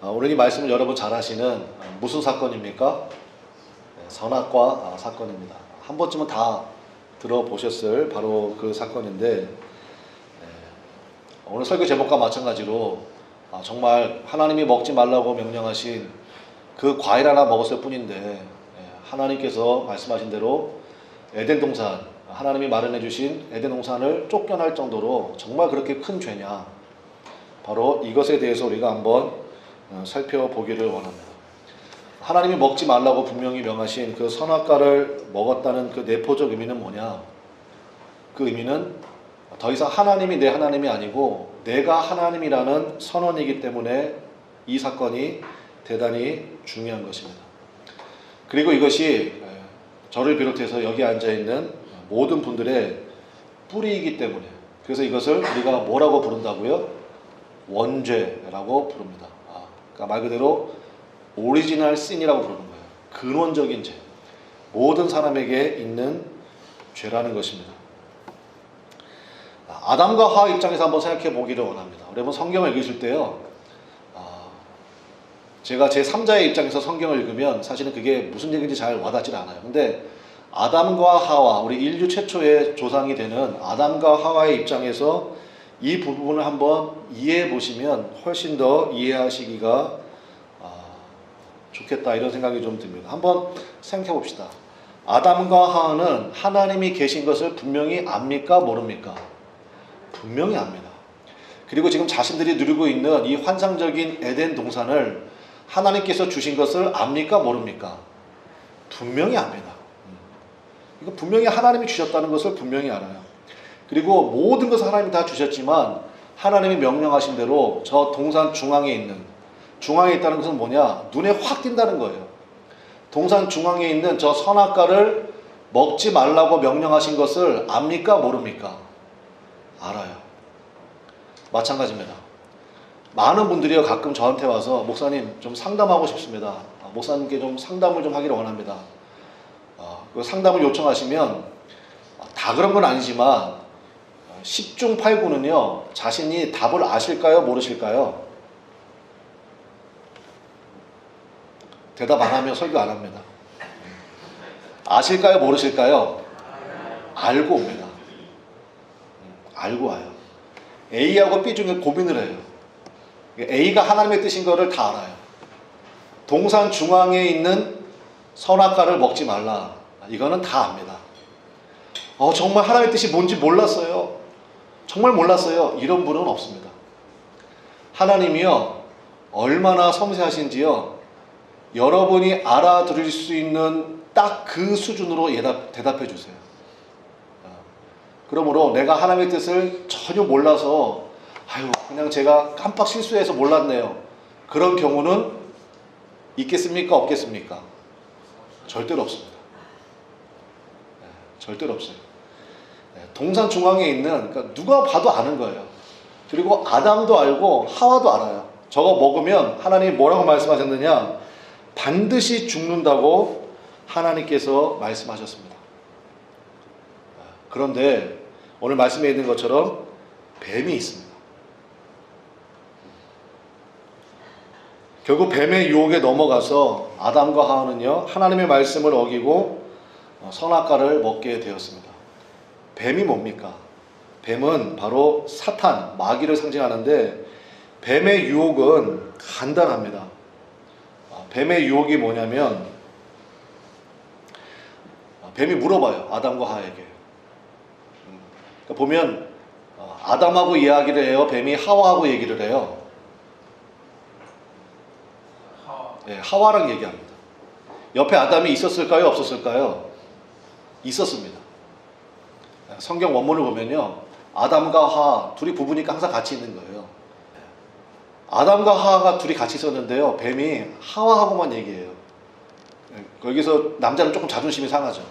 오늘 이 말씀을 여러분 잘 아시는 무슨 사건입니까? 선악과 사건입니다. 한 번쯤은 다 들어보셨을 바로 그 사건인데, 오늘 설교 제목과 마찬가지로 정말 하나님이 먹지 말라고 명령하신 그 과일 하나 먹었을 뿐인데, 하나님께서 말씀하신 대로 에덴 동산, 하나님이 마련해 주신 에덴 동산을 쫓겨날 정도로 정말 그렇게 큰 죄냐, 바로 이것에 대해서 우리가 한번 살펴보기를 원합니다. 하나님이 먹지 말라고 분명히 명하신 그 선악과를 먹었다는 그 내포적 의미는 뭐냐? 그 의미는 더 이상 하나님이 내 하나님이 아니고 내가 하나님이라는 선언이기 때문에 이 사건이 대단히 중요한 것입니다. 그리고 이것이 저를 비롯해서 여기 앉아있는 모든 분들의 뿌리이기 때문에, 그래서 이것을 우리가 뭐라고 부른다고요? 원죄라고 부릅니다. 그러니까 말 그대로 오리지널 신이라고 부르는 거예요. 근원적인 죄. 모든 사람에게 있는 죄라는 것입니다. 아담과 하와 입장에서 한번 생각해 보기를 원합니다. 여러분 성경을 읽으실 때요, 제가 제 3자의 입장에서 성경을 읽으면 사실은 그게 무슨 얘기인지 잘 와닿질 않아요. 근데 아담과 하와, 우리 인류 최초의 조상이 되는 아담과 하와의 입장에서 이 부분을 한번 이해해 보시면 훨씬 더 이해하시기가 좋겠다, 이런 생각이 좀 듭니다. 한번 생각해 봅시다. 아담과 하와는 하나님이 계신 것을 분명히 압니까? 모릅니까? 분명히 압니다. 그리고 지금 자신들이 누리고 있는 이 환상적인 에덴 동산을 하나님께서 주신 것을 압니까? 모릅니까? 분명히 압니다. 이거 분명히 하나님이 주셨다는 것을 분명히 알아요. 그리고 모든 것을 하나님이 다 주셨지만 하나님이 명령하신 대로 저 동산 중앙에 있다는 것은 뭐냐? 눈에 확 띈다는 거예요. 동산 중앙에 있는 저 선악과를 먹지 말라고 명령하신 것을 압니까? 모릅니까? 알아요. 마찬가지입니다. 많은 분들이 가끔 저한테 와서 목사님 좀 상담하고 싶습니다. 목사님께 좀 상담을 좀 하기를 원합니다. 그 상담을 요청하시면 다 그런 건 아니지만 10중 8구는요, 자신이 답을 아실까요? 모르실까요? 대답 안 하면 설교 안 합니다. 아실까요? 모르실까요? 알고 옵니다. 알고 와요. A하고 B 중에 고민을 해요. A가 하나님의 뜻인 거를 다 알아요. 동산 중앙에 있는 선악과를 먹지 말라, 이거는 다 압니다. 정말 하나님의 뜻이 뭔지 몰랐어요. 정말 몰랐어요. 이런 분은 없습니다. 하나님이요, 얼마나 섬세하신지요, 여러분이 알아들을 수 있는 딱 그 수준으로 대답해 주세요. 그러므로 내가 하나님의 뜻을 전혀 몰라서 그냥 제가 깜빡 실수해서 몰랐네요, 그런 경우는 있겠습니까? 없겠습니까? 절대로 없습니다. 절대로 없어요. 동산 중앙에 있는, 그러니까 누가 봐도 아는 거예요. 그리고 아담도 알고 하와도 알아요. 저거 먹으면 하나님이 뭐라고 말씀하셨느냐? 반드시 죽는다고 하나님께서 말씀하셨습니다. 그런데 오늘 말씀에 있는 것처럼 뱀이 있습니다. 결국 뱀의 유혹에 넘어가서 아담과 하와는요, 하나님의 말씀을 어기고 선악과를 먹게 되었습니다. 뱀이 뭡니까? 뱀은 바로 사탄, 마귀를 상징하는데, 뱀의 유혹은 간단합니다. 뱀의 유혹이 뭐냐면, 뱀이 물어봐요, 아담과 하와에게. 그러니까 보면 아담하고 이야기를 해요, 뱀이 하와하고 얘기를 해요? 하와랑 얘기합니다. 옆에 아담이 있었을까요? 없었을까요? 있었습니다. 성경 원문을 보면요, 아담과 하와 둘이 부부니까 항상 같이 있는 거예요. 아담과 하와가 둘이 같이 있었는데요, 뱀이 하와하고만 얘기해요. 거기서 남자는 조금 자존심이 상하죠.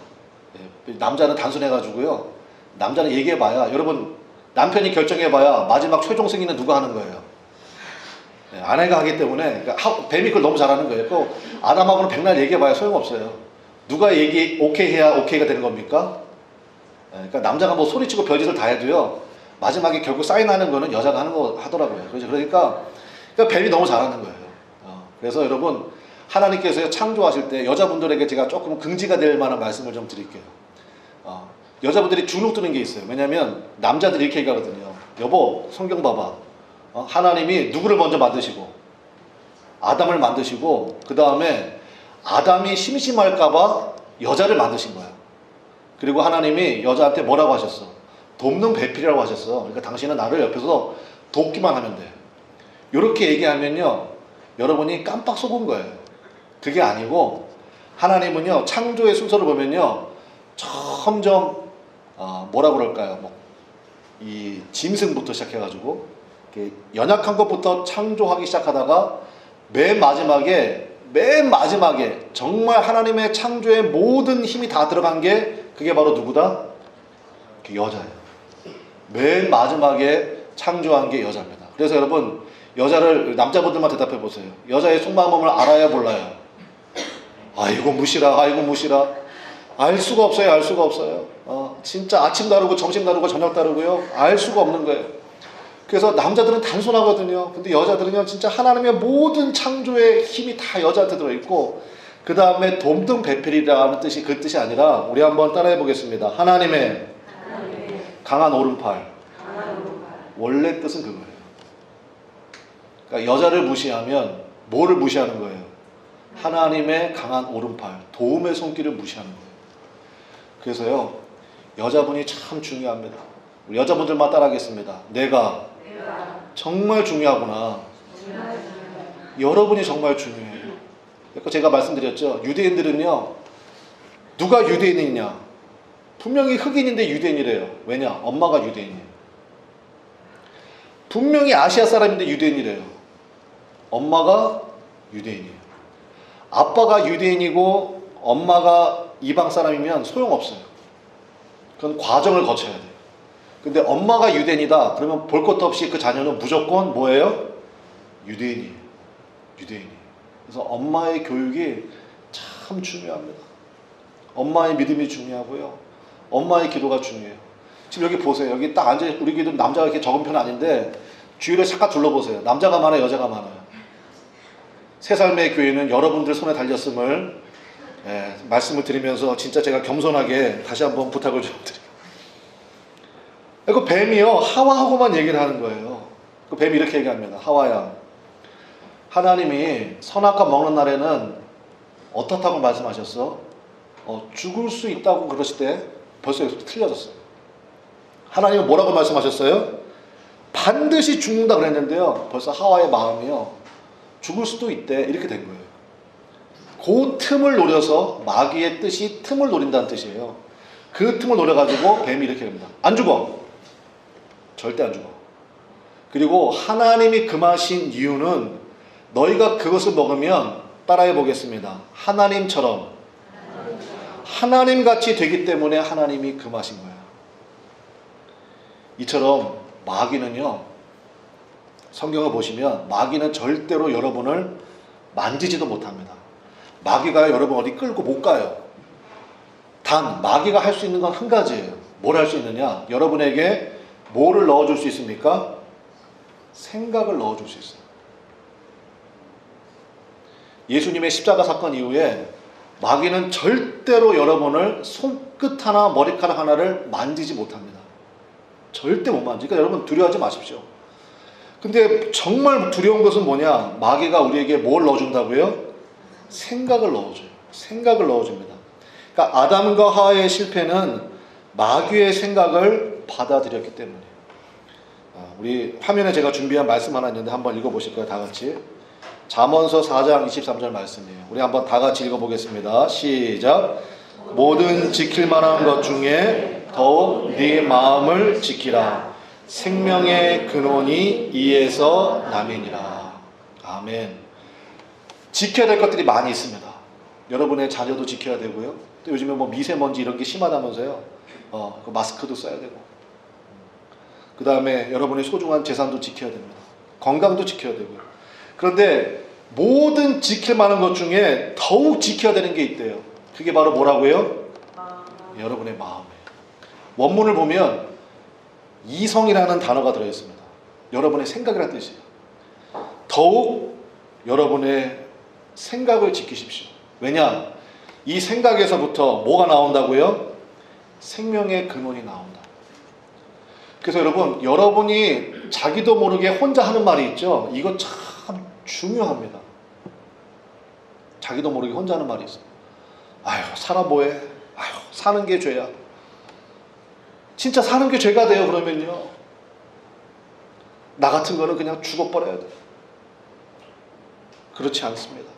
남자는 단순해가지고요, 남자는 얘기해봐야, 여러분 남편이 결정해봐야 마지막 최종 승인은 누가 하는 거예요? 아내가 하기 때문에, 그러니까 뱀이 그걸 너무 잘하는 거예요. 또 아담하고는 백날 얘기해봐야 소용없어요. 누가 오케이 해야 오케이가 되는 겁니까? 그러니까 남자가 뭐 소리치고 별짓을 다 해도요, 마지막에 결국 사인하는 거는 여자가 하는 거 하더라고요. 그러니까 뱀이 너무 잘하는 거예요. 그래서 여러분, 하나님께서 창조하실 때 여자분들에게 제가 조금 긍지가 될 만한 말씀을 좀 드릴게요. 여자분들이 주눅 드는 게 있어요. 왜냐하면 남자들이 이렇게 얘기하거든요. 여보, 성경 봐봐. 하나님이 누구를 먼저 만드시고 아담을 만드시고 그 다음에 아담이 심심할까봐 여자를 만드신 거야. 그리고 하나님이 여자한테 뭐라고 하셨어? 돕는 배필이라고 하셨어. 그러니까 당신은 나를 옆에서 돕기만 하면 돼. 이렇게 얘기하면요, 여러분이 깜빡 속은 거예요. 그게 아니고 하나님은요, 창조의 순서를 보면요, 점점 뭐라 그럴까요? 이 짐승부터 시작해가지고 연약한 것부터 창조하기 시작하다가 맨 마지막에 정말 하나님의 창조의 모든 힘이 다 들어간 게 그게 바로 누구다? 여자예요. 맨 마지막에 창조한 게 여자입니다. 그래서 여러분, 여자를 남자분들만 대답해 보세요. 여자의 속마음을 알아야 몰라요? 아이고 무시라, 아이고 무시라. 알 수가 없어요. 진짜 아침 다르고 점심 다르고 저녁 다르고요. 알 수가 없는 거예요. 그래서 남자들은 단순하거든요. 근데 여자들은요, 진짜 하나님의 모든 창조의 힘이 다 여자한테 들어있고, 그 다음에 돕는 배필이라는 뜻이 그 뜻이 아니라, 우리 한번 따라해 보겠습니다. 하나님의 강한 오른팔. 원래 뜻은 그거예요. 그러니까 여자를 무시하면 뭐를 무시하는 거예요? 하나님의 강한 오른팔, 도움의 손길을 무시하는 거예요. 그래서요, 여자분이 참 중요합니다. 우리 여자분들만 따라하겠습니다. 내가 정말 중요하구나. 여러분이 정말 중요해요. 제가 말씀드렸죠. 유대인들은요, 누가 유대인이냐? 분명히 흑인인데 유대인이래요. 왜냐? 엄마가 유대인이에요. 분명히 아시아 사람인데 유대인이래요. 엄마가 유대인이에요. 아빠가 유대인이고 엄마가 이방 사람이면 소용없어요. 그건 과정을 거쳐야 돼요. 근데 엄마가 유대인이다 그러면 볼 것도 없이 그 자녀는 무조건 뭐예요? 유대인이에요. 그래서 엄마의 교육이 참 중요합니다. 엄마의 믿음이 중요하고요, 엄마의 기도가 중요해요. 지금 여기 보세요. 여기 딱 앉아, 우리 교회도 남자가 이렇게 적은 편은 아닌데 주위를 잠깐 둘러보세요. 남자가 많아요, 여자가 많아요? 새 삶의 교회는 여러분들 손에 달렸음을 말씀을 드리면서 진짜 제가 겸손하게 다시 한번 부탁을 좀 드려요. 그 뱀이요, 하와하고만 얘기를 하는 거예요. 그 뱀이 이렇게 얘기합니다. 하와야, 하나님이 선악과 먹는 날에는 어떻다고 말씀하셨어? 죽을 수 있다고 그러실 때 벌써 여기서 틀려졌어요. 하나님은 뭐라고 말씀하셨어요? 반드시 죽는다 그랬는데요, 벌써 하와의 마음이요, 죽을 수도 있대, 이렇게 된 거예요. 그 틈을 노려서, 마귀의 뜻이 틈을 노린다는 뜻이에요. 그 틈을 노려가지고 뱀이 이렇게 합니다. 안 죽어. 절대 안 죽어. 그리고 하나님이 금하신 이유는 너희가 그것을 먹으면, 따라해 보겠습니다, 하나님처럼 하나님같이 되기 때문에 하나님이 금하신 거야. 이처럼 마귀는요, 성경을 보시면 마귀는 절대로 여러분을 만지지도 못합니다. 마귀가 여러분 어디 끌고 못 가요. 단 마귀가 할 수 있는 건 한 가지예요. 뭘 할 수 있느냐? 여러분에게 뭐를 넣어줄 수 있습니까? 생각을 넣어줄 수 있어요. 예수님의 십자가 사건 이후에 마귀는 절대로 여러분을 손끝 하나 머리카락 하나를 만지지 못합니다. 절대 못 만지니까 여러분 두려워하지 마십시오. 근데 정말 두려운 것은 뭐냐? 마귀가 우리에게 뭘 넣어준다고요? 생각을 넣어줘요. 생각을 넣어줍니다. 그러니까 아담과 하와의 실패는 마귀의 생각을 받아들였기 때문에. 우리 화면에 제가 준비한 말씀 하나 있는데 한번 읽어보실까요? 다 같이. 잠언서 4장 23절 말씀이에요. 우리 한번 다 같이 읽어보겠습니다. 시작. 모든 지킬 만한 것 중에 더욱 네 마음을 지키라. 생명의 근원이 이에서 남이니라. 아멘. 지켜야 될 것들이 많이 있습니다. 여러분의 자녀도 지켜야 되고요. 또 요즘에 뭐 미세먼지 이런 게 심하다면서요. 그 마스크도 써야 되고. 그 다음에 여러분의 소중한 재산도 지켜야 됩니다. 건강도 지켜야 되고요. 그런데 모든 지킬 만한 것 중에 더욱 지켜야 되는 게 있대요. 그게 바로 뭐라고요? 여러분의 마음이에요. 원문을 보면 이성이라는 단어가 들어있습니다. 여러분의 생각이라는 뜻이에요. 더욱 여러분의 생각을 지키십시오. 왜냐? 이 생각에서부터 뭐가 나온다고요? 생명의 근원이 나온다. 그래서 여러분, 여러분이 자기도 모르게 혼자 하는 말이 있죠? 이거 참 중요합니다. 자기도 모르게 혼자 하는 말이 있어요. 아휴, 살아 뭐해? 아휴, 사는 게 죄야. 진짜 사는 게 죄가 돼요, 그러면요. 나 같은 거는 그냥 죽어버려야 돼. 그렇지 않습니다.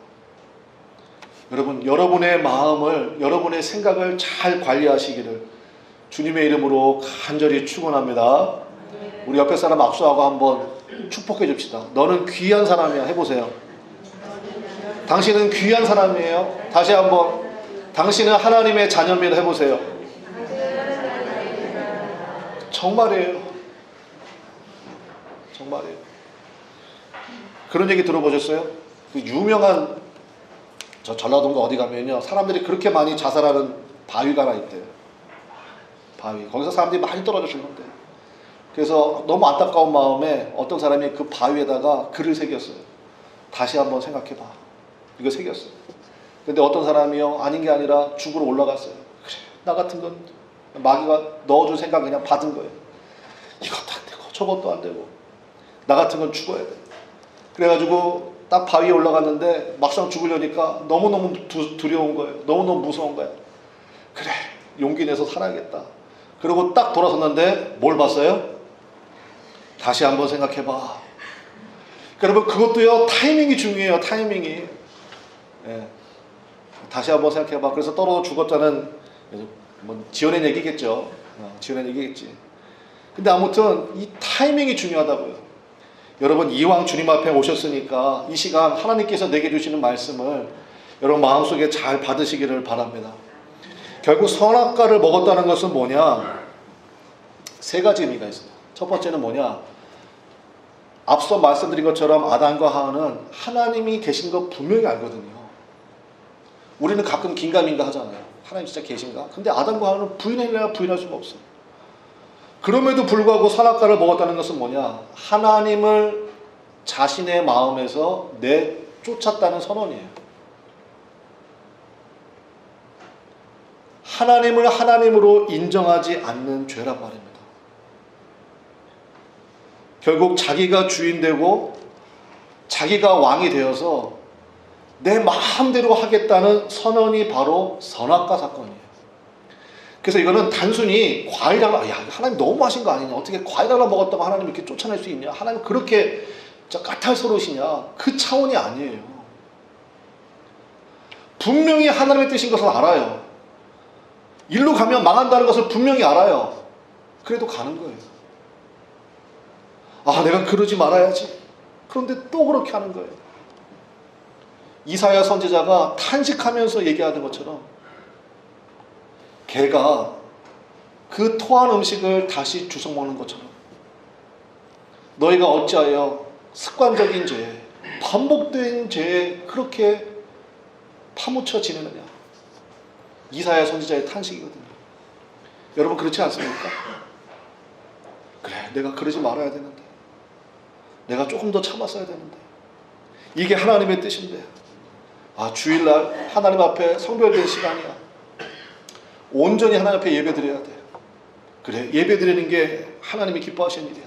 여러분, 여러분의 마음을, 여러분의 생각을 잘 관리하시기를 주님의 이름으로 간절히 축원합니다. 우리 옆에 사람 악수하고 한번 축복해 줍시다. 너는 귀한 사람이야. 해보세요. 당신은 귀한 사람이에요. 다시 한번. 당신은 하나님의 자녀입니다. 해보세요. 정말이에요. 정말이에요. 그런 얘기 들어보셨어요? 그 유명한, 저 전라도인가 어디 가면요, 사람들이 그렇게 많이 자살하는 바위가 하나 있대요. 바위. 거기서 사람들이 많이 떨어져 죽는데. 그래서 너무 안타까운 마음에 어떤 사람이 그 바위에다가 글을 새겼어요. 다시 한번 생각해봐. 이거 새겼어요. 근데 어떤 사람이요, 아닌 게 아니라 죽으러 올라갔어요. 그래, 나 같은 건 마귀가 넣어준 생각 그냥 받은 거예요. 이것도 안 되고 저것도 안 되고 나 같은 건 죽어야 돼. 그래가지고 딱 바위에 올라갔는데 막상 죽으려니까 너무너무 두려운 거예요. 너무너무 무서운 거예요. 그래, 용기 내서 살아야겠다. 그리고 딱 돌아섰는데 뭘 봤어요? 다시 한번 생각해봐. 여러분, 그것도요, 타이밍이 중요해요. 타이밍이. 예. 다시 한번 생각해봐. 그래서 떨어져 죽었다는, 뭐 지어낸 얘기겠죠. 지어낸 얘기겠지. 근데 아무튼 이 타이밍이 중요하다고요. 여러분, 이왕 주님 앞에 오셨으니까 이 시간 하나님께서 내게 주시는 말씀을 여러분 마음속에 잘 받으시기를 바랍니다. 결국 선악과를 먹었다는 것은 뭐냐? 세 가지 의미가 있어요. 첫 번째는 뭐냐? 앞서 말씀드린 것처럼 아담과 하와는 하나님이 계신 거 분명히 알거든요. 우리는 가끔 긴가민가 하잖아요. 하나님 진짜 계신가? 근데 아담과 하와는 부인하려면 부인할 수가 없어요. 그럼에도 불구하고 선악과를 먹었다는 것은 뭐냐? 하나님을 자신의 마음에서 내쫓았다는 선언이에요. 하나님을 하나님으로 인정하지 않는 죄란 말입니다. 결국 자기가 주인 되고 자기가 왕이 되어서 내 마음대로 하겠다는 선언이 바로 선악과 사건이에요. 그래서 이거는 단순히 과일 하나, 야, 하나님 너무 하신 거 아니냐? 어떻게 과일 하나 먹었다고 하나님 이렇게 쫓아낼 수 있냐? 하나님 그렇게 까탈스러우시냐? 그 차원이 아니에요. 분명히 하나님의 뜻인 것을 알아요. 일로 가면 망한다는 것을 분명히 알아요. 그래도 가는 거예요. 아, 내가 그러지 말아야지. 그런데 또 그렇게 하는 거예요. 이사야 선지자가 탄식하면서 얘기하는 것처럼 개가 그 토한 음식을 다시 주워 먹는 것처럼 너희가 어찌하여 습관적인 죄, 반복된 죄에 그렇게 파묻혀 지내느냐. 이사야 선지자의 탄식이거든요. 여러분, 그렇지 않습니까? 그래, 내가 그러지 말아야 되는데, 내가 조금 더 참았어야 되는데, 이게 하나님의 뜻인데, 아, 주일날 하나님 앞에 성별된 시간이야. 온전히 하나님 앞에 예배 드려야 돼. 그래, 예배 드리는 게 하나님이 기뻐하시는 일이야.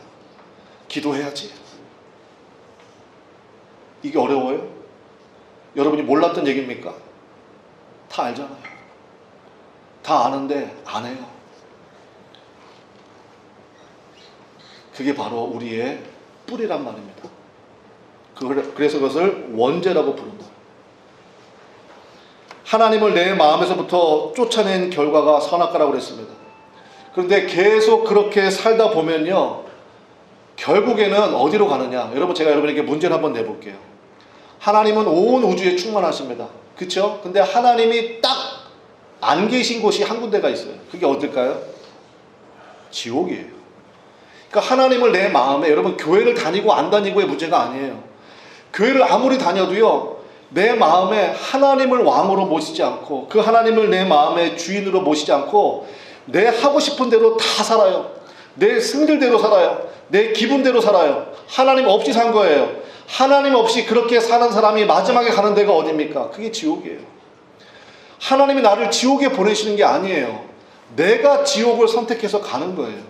기도해야지. 이게 어려워요? 여러분이 몰랐던 얘기입니까? 다 알잖아요. 다 아는데 안 해요. 그게 바로 우리의 뿌리란 말입니다. 그래서 그것을 원죄라고 부른다. 하나님을 내 마음에서부터 쫓아낸 결과가 선악과라고 그랬습니다. 그런데 계속 그렇게 살다 보면요, 결국에는 어디로 가느냐? 여러분, 제가 여러분에게 문제를 한번 내볼게요. 하나님은 온 우주에 충만하십니다. 그렇죠? 근데 하나님이 딱 안 계신 곳이 한 군데가 있어요. 그게 어딜까요? 지옥이에요. 그러니까 하나님을 내 마음에, 여러분, 교회를 다니고 안 다니고의 문제가 아니에요. 교회를 아무리 다녀도요, 내 마음에 하나님을 왕으로 모시지 않고, 그 하나님을 내 마음의 주인으로 모시지 않고 내 하고 싶은 대로 다 살아요. 내 승질대로 살아요. 내 기분대로 살아요. 하나님 없이 산 거예요. 하나님 없이 그렇게 사는 사람이 마지막에 가는 데가 어디입니까? 그게 지옥이에요. 하나님이 나를 지옥에 보내시는 게 아니에요. 내가 지옥을 선택해서 가는 거예요.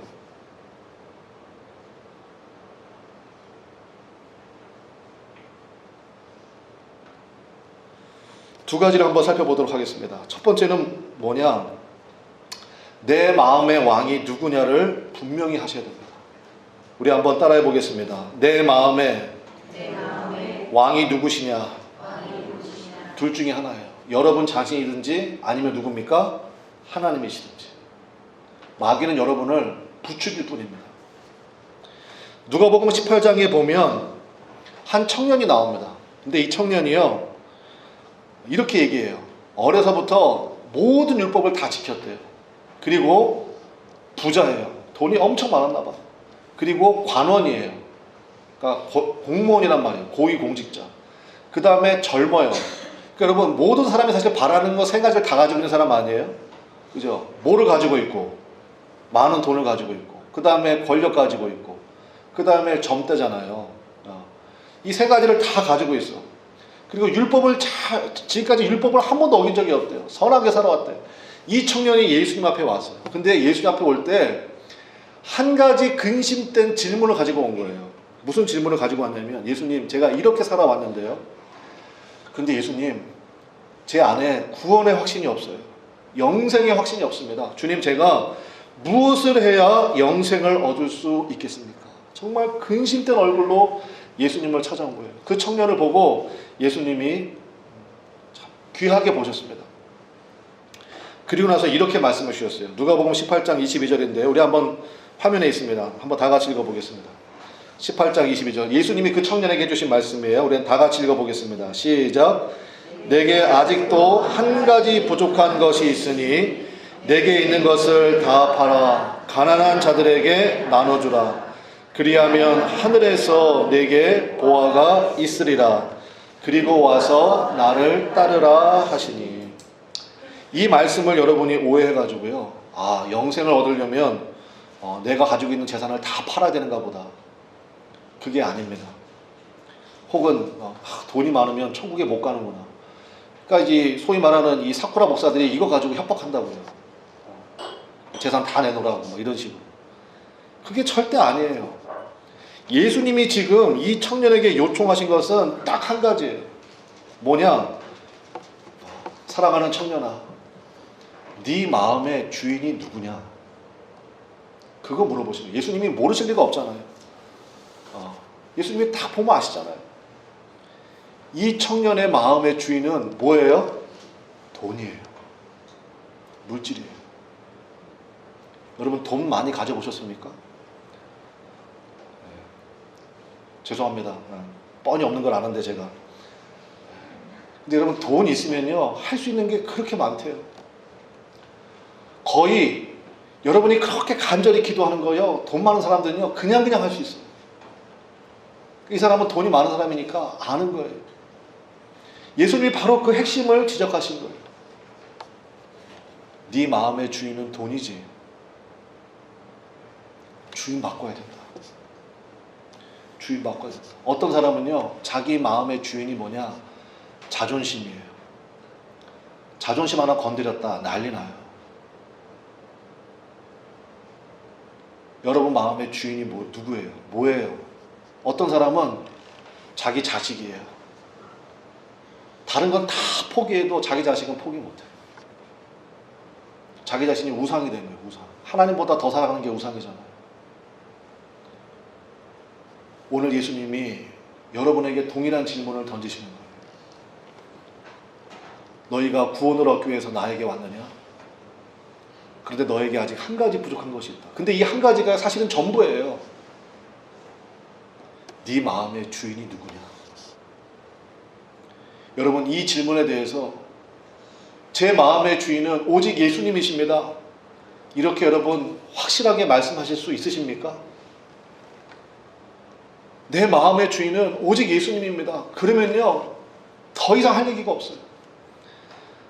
두 가지를 한번 살펴보도록 하겠습니다. 첫 번째는 뭐냐? 내 마음의 왕이 누구냐를 분명히 하셔야 됩니다. 우리 한번 따라해 보겠습니다. 내 마음의 왕이 누구시냐? 둘 중에 하나예요. 여러분 자신이든지 아니면 누굽니까? 하나님이시든지. 마귀는 여러분을 부추길 뿐입니다. 누가복음 18장에 보면 한 청년이 나옵니다. 근데 이 청년이요, 이렇게 얘기해요. 어려서부터 모든 율법을 다 지켰대요. 그리고 부자예요. 돈이 엄청 많았나 봐. 그리고 관원이에요. 그러니까 공무원이란 말이에요. 고위공직자. 그 다음에 젊어요. 그러니까 여러분, 모든 사람이 사실 바라는 거 세 가지를 다 가지고 있는 사람 아니에요? 그죠? 뭐를 가지고 있고, 많은 돈을 가지고 있고, 그 다음에 권력 가지고 있고, 그 다음에 젊대잖아요. 이 세 가지를 다 가지고 있어. 그리고 지금까지 율법을 한 번도 어긴 적이 없대요. 선하게 살아왔대요. 이 청년이 예수님 앞에 왔어요. 근데 예수님 앞에 올 때 한 가지 근심된 질문을 가지고 온 거예요. 무슨 질문을 가지고 왔냐면, 예수님, 제가 이렇게 살아왔는데요. 근데 예수님, 제 안에 구원의 확신이 없어요. 영생의 확신이 없습니다. 주님, 제가 무엇을 해야 영생을 얻을 수 있겠습니까? 정말 근심된 얼굴로 예수님을 찾아온 거예요. 그 청년을 보고 예수님이 귀하게 보셨습니다. 그리고 나서 이렇게 말씀을 주셨어요. 누가복음 18장 22절인데요. 우리 한번 화면에 있습니다. 한번 다 같이 읽어보겠습니다. 18장 22절. 예수님이 그 청년에게 해주신 말씀이에요. 우리는 다 같이 읽어보겠습니다. 시작. 내게 아직도 한 가지 부족한 것이 있으니 내게 있는 것을 다 팔아 가난한 자들에게 나눠주라. 그리하면 하늘에서 내게 보화가 있으리라. 그리고 와서 나를 따르라 하시니. 이 말씀을 여러분이 오해해가지고요, 영생을 얻으려면 내가 가지고 있는 재산을 다 팔아야 되는가 보다. 그게 아닙니다. 혹은 돈이 많으면 천국에 못 가는구나. 그러니까 이제 소위 말하는 이 사쿠라 목사들이 이거 가지고 협박한다고요. 재산 다 내놓으라고 뭐 이런 식으로. 그게 절대 아니에요. 예수님이 지금 이 청년에게 요청하신 것은 딱 한 가지예요. 뭐냐? 사랑하는 청년아, 네 마음의 주인이 누구냐? 그거 물어보시는 거예요. 예수님이 모르실 리가 없잖아요. 예수님이 다 보면 아시잖아요. 이 청년의 마음의 주인은 뭐예요? 돈이에요. 물질이에요. 여러분, 돈 많이 가져보셨습니까? 죄송합니다. 뻔히 없는 걸 아는데 제가. 근데 여러분, 돈 있으면요, 할 수 있는 게 그렇게 많대요. 거의 여러분이 그렇게 간절히 기도하는 거요, 돈 많은 사람들은요, 그냥 할 수 있어요. 이 사람은 돈이 많은 사람이니까 아는 거예요. 예수님이 바로 그 핵심을 지적하신 거예요. 네 마음의 주인은 돈이지. 주인 바꿔야 된다. 주인 바꿔야 된다. 어떤 사람은요, 자기 마음의 주인이 뭐냐? 자존심이에요. 자존심 하나 건드렸다 난리 나요. 여러분 마음의 주인이 누구예요? 뭐예요? 어떤 사람은 자기 자식이에요. 다른 건 다 포기해도 자기 자식은 포기 못해요. 자기 자신이 우상이 된 거예요. 우상. 하나님보다 더 사랑하는 게 우상이잖아요. 오늘 예수님이 여러분에게 동일한 질문을 던지시는 거예요. 너희가 구원을 얻기 위해서 나에게 왔느냐? 그런데 너에게 아직 한 가지 부족한 것이 있다. 근데 이 한 가지가 사실은 전부예요. 네 마음의 주인이 누구냐? 여러분, 이 질문에 대해서 제 마음의 주인은 오직 예수님이십니다. 이렇게 여러분 확실하게 말씀하실 수 있으십니까? 내 마음의 주인은 오직 예수님입니다. 그러면요, 더 이상 할 얘기가 없어요.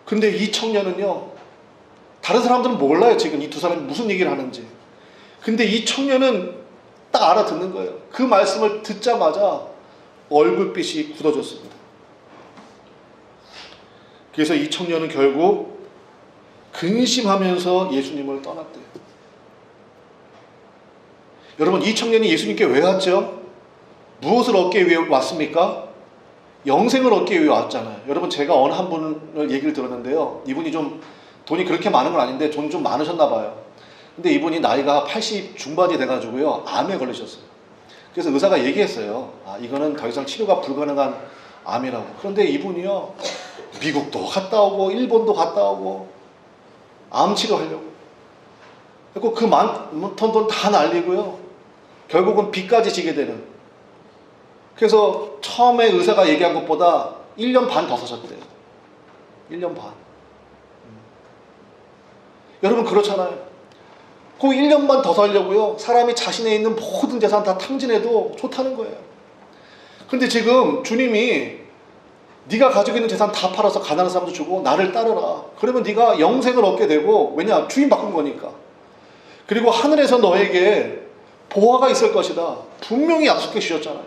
근데 이 청년은요, 다른 사람들은 몰라요. 지금 이 두 사람이 무슨 얘기를 하는지. 근데 이 청년은 딱 알아듣는 거예요. 그 말씀을 듣자마자 얼굴빛이 굳어졌습니다. 그래서 이 청년은 결국 근심하면서 예수님을 떠났대요. 여러분, 이 청년이 예수님께 왜 왔죠? 무엇을 얻기 위해 왔습니까? 영생을 얻기 위해 왔잖아요. 여러분, 제가 어느 한 분을 얘기를 들었는데요. 이분이 좀 돈이 그렇게 많은 건 아닌데 돈이 좀 많으셨나 봐요. 근데 이분이 나이가 80 중반이 돼가지고요, 암에 걸리셨어요. 그래서 의사가 얘기했어요. 이거는 더 이상 치료가 불가능한 암이라고. 그런데 이분이요, 미국도 갔다 오고 일본도 갔다 오고 암 치료하려고. 그리고 그 많던 돈 다 날리고요, 결국은 빚까지 지게 되는. 그래서 처음에 의사가 얘기한 것보다 1년 반 더 사셨대요. 1년 반. 여러분, 그렇잖아요. 그 1년만 더 살려고요, 사람이 자신에 있는 모든 재산 다 탕진해도 좋다는 거예요. 근데 지금 주님이 네가 가지고 있는 재산 다 팔아서 가난한 사람도 주고 나를 따르라. 그러면 네가 영생을 얻게 되고, 왜냐? 주인 바꾼 거니까. 그리고 하늘에서 너에게 보화가 있을 것이다. 분명히 약속해 주셨잖아요.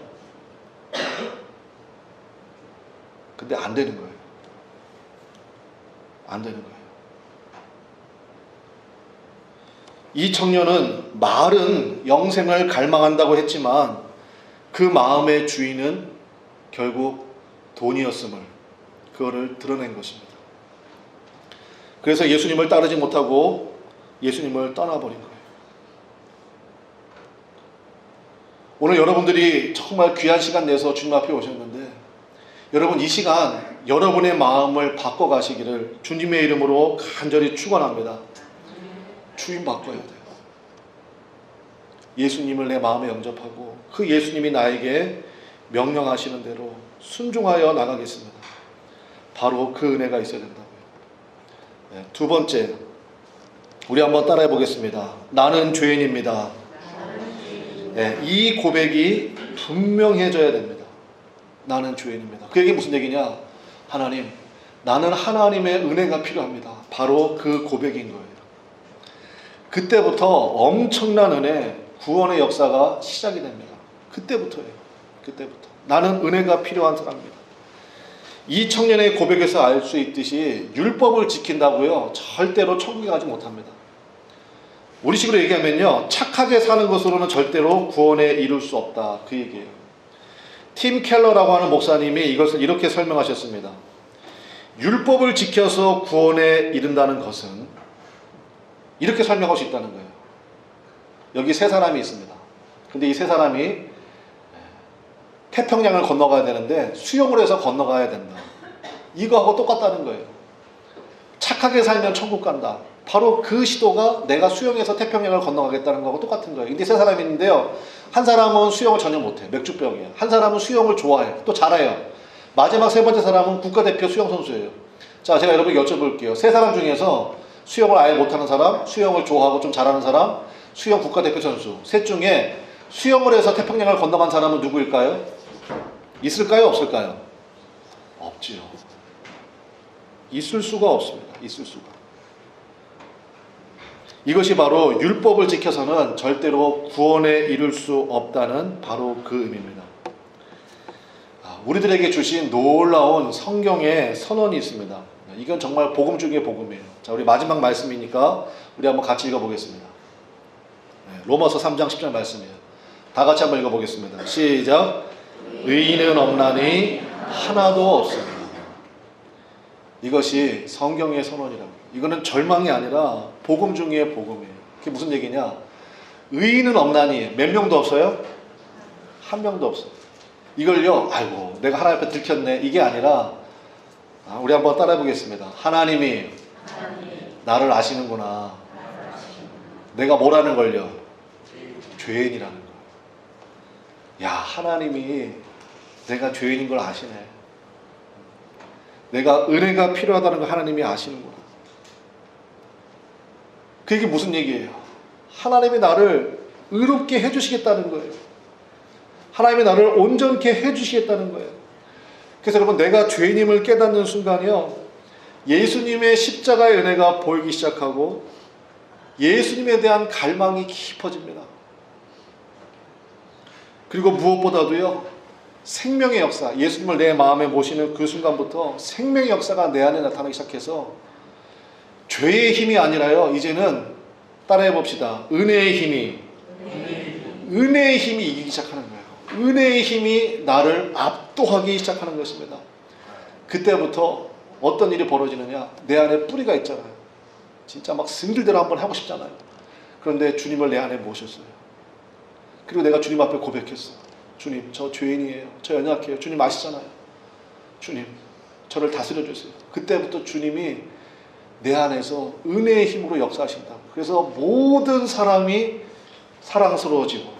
근데 안 되는 거예요. 안 되는 거예요. 이 청년은 말은 영생을 갈망한다고 했지만 그 마음의 주인은 결국 돈이었음을, 그거를 드러낸 것입니다. 그래서 예수님을 따르지 못하고 예수님을 떠나버린 거예요. 오늘 여러분들이 정말 귀한 시간 내서 주님 앞에 오셨는데, 여러분, 이 시간 여러분의 마음을 바꿔가시기를 주님의 이름으로 간절히 축원합니다. 주인 바꿔야 돼요. 예수님을 내 마음에 영접하고 그 예수님이 나에게 명령하시는 대로 순종하여 나가겠습니다. 바로 그 은혜가 있어야 된다고요. 네, 두 번째, 우리 한번 따라해 보겠습니다. 나는 죄인입니다. 네, 이 고백이 분명해져야 됩니다. 나는 죄인입니다. 그 얘기 무슨 얘기냐? 하나님, 나는 하나님의 은혜가 필요합니다. 바로 그 고백인 거예요. 그때부터 엄청난 은혜, 구원의 역사가 시작이 됩니다. 그때부터예요. 그때부터. 나는 은혜가 필요한 사람입니다. 이 청년의 고백에서 알 수 있듯이 율법을 지킨다고요, 절대로 천국에 가지 못합니다. 우리식으로 얘기하면요, 착하게 사는 것으로는 절대로 구원에 이룰 수 없다, 그 얘기예요. 팀 켈러라고 하는 목사님이 이것을 이렇게 설명하셨습니다. 율법을 지켜서 구원에 이른다는 것은, 이렇게 설명할 수 있다는 거예요. 여기 세 사람이 있습니다. 근데 이 세 사람이 태평양을 건너가야 되는데 수영을 해서 건너가야 된다. 이거하고 똑같다는 거예요. 착하게 살면 천국 간다. 바로 그 시도가 내가 수영해서 태평양을 건너가겠다는 거하고 똑같은 거예요. 근데 세 사람이 있는데요, 한 사람은 수영을 전혀 못해. 맥주병이에요. 한 사람은 수영을 좋아해. 또 잘해요. 마지막 세 번째 사람은 국가대표 수영선수예요. 자, 제가 여러분께 여쭤볼게요. 세 사람 중에서 수영을 아예 못하는 사람, 수영을 좋아하고 좀 잘하는 사람, 수영 국가대표 선수, 셋 중에 수영을 해서 태평양을 건너간 사람은 누구일까요? 있을까요? 없을까요? 없지요. 있을 수가 없습니다. 있을 수가. 이것이 바로 율법을 지켜서는 절대로 구원에 이룰 수 없다는 바로 그 의미입니다. 우리들에게 주신 놀라운 성경의 선언이 있습니다. 이건 정말 복음 중에 복음이에요. 자, 우리 마지막 말씀이니까 우리 한번 같이 읽어보겠습니다. 로마서 3장 10절 말씀이에요. 다 같이 한번 읽어보겠습니다. 시작. 의인은 없나니 하나도 없습니다. 이것이 성경의 선언이라고. 이거는 절망이 아니라 복음 중에 복음이에요. 그게 무슨 얘기냐? 의인은 없나니, 몇 명도 없어요? 한 명도 없어요. 이걸요, 아이고 내가 하나님 앞에 들켰네, 이게 아니라, 우리 한번 따라해 보겠습니다. 하나님이 나를 아시는구나. 내가 뭐라는 걸요? 죄인이라는 거. 야, 하나님이 내가 죄인인 걸 아시네. 내가 은혜가 필요하다는 걸 하나님이 아시는구나. 그게 무슨 얘기예요? 하나님이 나를 의롭게 해주시겠다는 거예요. 하나님이 나를 온전케 해주시겠다는 거예요. 그래서 여러분, 내가 죄인임을 깨닫는 순간이요, 예수님의 십자가의 은혜가 보이기 시작하고 예수님에 대한 갈망이 깊어집니다. 그리고 무엇보다도요, 생명의 역사, 예수님을 내 마음에 모시는 그 순간부터 생명의 역사가 내 안에 나타나기 시작해서 죄의 힘이 아니라요, 이제는 따라해 봅시다. 은혜의 힘이 이기기 시작하는 거예요. 은혜의 힘이 나를 압도하기 시작하는 것입니다. 그때부터 어떤 일이 벌어지느냐, 내 안에 뿌리가 있잖아요. 진짜 막 승질대로 한번 하고 싶잖아요. 그런데 주님을 내 안에 모셨어요. 그리고 내가 주님 앞에 고백했어요. 주님, 저 죄인이에요. 저 연약해요. 주님 아시잖아요. 주님, 저를 다스려 주세요. 그때부터 주님이 내 안에서 은혜의 힘으로 역사하신다. 그래서 모든 사람이 사랑스러워지고,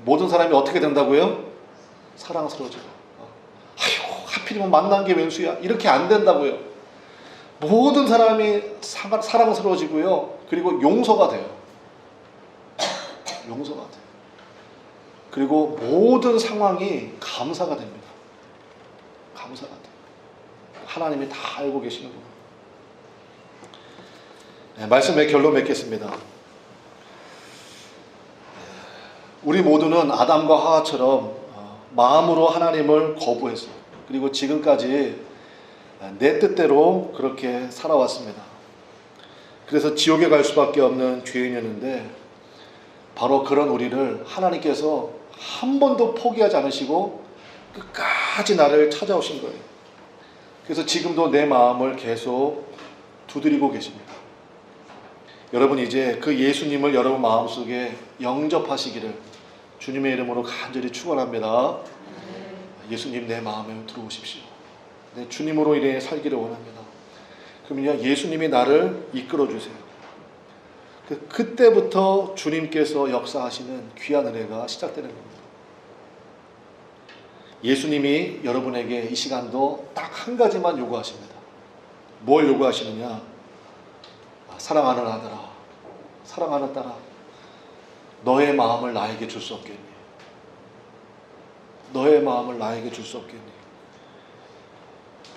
모든 사람이 어떻게 된다고요? 사랑스러워지고. 아이고, 하필이면 만난 게 왼수야. 이렇게 안 된다고요. 모든 사람이 사랑스러워지고요. 그리고 용서가 돼요. 용서가 돼요. 그리고 모든 상황이 감사가 됩니다. 감사가 돼요. 하나님이 다 알고 계시는구나. 네, 말씀의 결론 맺겠습니다. 우리 모두는 아담과 하와처럼 마음으로 하나님을 거부했어요. 그리고 지금까지 내 뜻대로 그렇게 살아왔습니다. 그래서 지옥에 갈 수밖에 없는 죄인이었는데, 바로 그런 우리를 하나님께서 한 번도 포기하지 않으시고 끝까지 나를 찾아오신 거예요. 그래서 지금도 내 마음을 계속 두드리고 계십니다. 여러분, 이제 그 예수님을 여러분 마음속에 영접하시기를 주님의 이름으로 간절히 축원합니다. 예수님, 내 마음에 들어오십시오. 내 주님으로 인해 살기를 원합니다. 그러면 예수님이 나를 이끌어 주세요. 그때부터 주님께서 역사하시는 귀한 은혜가 시작되는 겁니다. 예수님이 여러분에게 이 시간도 딱 한 가지만 요구하십니다. 뭘 요구하시느냐? 사랑하는 아들아, 사랑하는 딸아, 너의 마음을 나에게 줄 수 없겠니? 너의 마음을 나에게 줄 수 없겠니?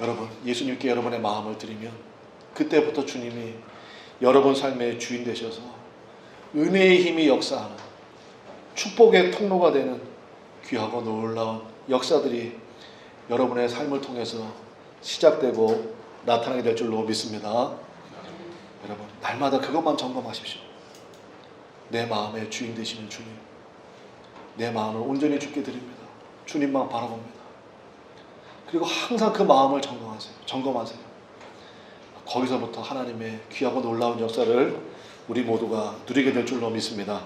여러분, 예수님께 여러분의 마음을 드리면 그때부터 주님이 여러분 삶의 주인 되셔서 은혜의 힘이 역사하는, 축복의 통로가 되는 귀하고 놀라운 역사들이 여러분의 삶을 통해서 시작되고 나타나게 될 줄로 믿습니다. 여러분, 날마다 그것만 점검하십시오. 내 마음의 주인 되시는 주님, 내 마음을 온전히 주께 드립니다. 주님만 바라봅니다. 그리고 항상 그 마음을 점검하세요. 거기서부터 하나님의 귀하고 놀라운 역사를 우리 모두가 누리게 될 줄로 믿습니다.